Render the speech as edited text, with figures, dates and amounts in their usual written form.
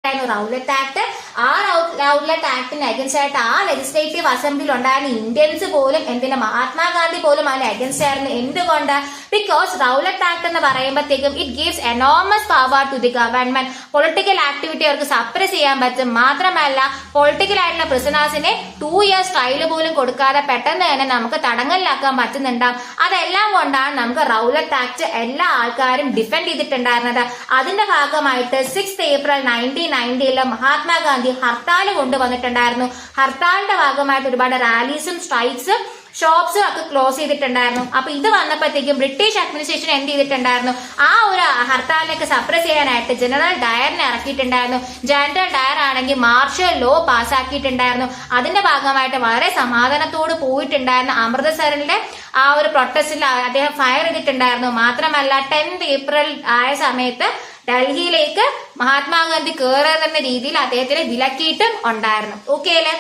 Rowlatt act. ആ Rowlatt ആക്ടിന് against ആയിട്ട് ആ ലെജിസ്ലേറ്റീവ് അസംബ്ലിയിൽ ഉണ്ടായിരുന്ന ഇന്ത്യൻസ് പോലും എന്തിനാ മഹാത്മാഗാന്ധി പോലും അതിന് അഗൻസ്റ്റ് ആയിരുന്നു. എന്തുകൊണ്ട്? ബിക്കോസ് റൗലറ്റ് ആക്ട് എന്ന് പറയുമ്പോഴത്തേക്കും it gives enormous power to the government. Political activity അവർക്ക് സപ്രസ് ചെയ്യാൻ പറ്റും. മാത്രമല്ല പൊളിറ്റിക്കൽ ആയിട്ടുള്ള പ്രിസണേഴ്സിനെ 2 years ട്രയൽ പോലും കൊടുക്കാതെ പെട്ടെന്ന് തന്നെ നമുക്ക് തടങ്കലിലാക്കാൻ പറ്റുന്നുണ്ടാവും. അതെല്ലാം കൊണ്ടാണ് നമുക്ക് റൗലറ്റ് ആക്ട് എല്ലാ ആൾക്കാരും ഡിഫെൻഡ് ചെയ്തിട്ടുണ്ടായിരുന്നത്. അതിന്റെ ഭാഗമായിട്ട് 6th April 1990 മഹാത്മാഗാന്ധി ഹർത്താൽ കൊണ്ടുവന്നിട്ടുണ്ടായിരുന്നു. ഹർത്താലിന്റെ ഭാഗമായിട്ട് ഒരുപാട് റാലീസും സ്ട്രൈക്സും ഷോപ്സും ഒക്കെ ക്ലോസ് ചെയ്തിട്ടുണ്ടായിരുന്നു. അപ്പൊ ഇത് വന്നപ്പോഴത്തേക്കും ബ്രിട്ടീഷ് അഡ്മിനിസ്ട്രേഷൻ എന്ത് ചെയ്തിട്ടുണ്ടായിരുന്നു? ആ ഒരു ഹർത്താലിനൊക്കെ സപ്രസ് ചെയ്യാനായിട്ട് ജനറൽ ഡയറിനെ ഇറക്കിയിട്ടുണ്ടായിരുന്നു. ജനറൽ ഡയർ ആണെങ്കിൽ മാർഷൽ ലോ പാസ്സാക്കിയിട്ടുണ്ടായിരുന്നു. അതിന്റെ ഭാഗമായിട്ട് വളരെ സമാധാനത്തോട് പോയിട്ടുണ്ടായിരുന്നു. അമൃത്സറിന്റെ ആ ഒരു പ്രൊട്ടസ്റ്റിൽ അദ്ദേഹം ഫയർ ചെയ്തിട്ടുണ്ടായിരുന്നു. മാത്രമല്ല 10th April ആയ സമയത്ത് ഡൽഹിയിലേക്ക് മഹാത്മാഗാന്ധി കയറുന്ന രീതിയിൽ അദ്ദേഹത്തിനെ വിലക്കിയിട്ടും ഉണ്ടായിരുന്നു. ഓക്കെ അല്ലേ?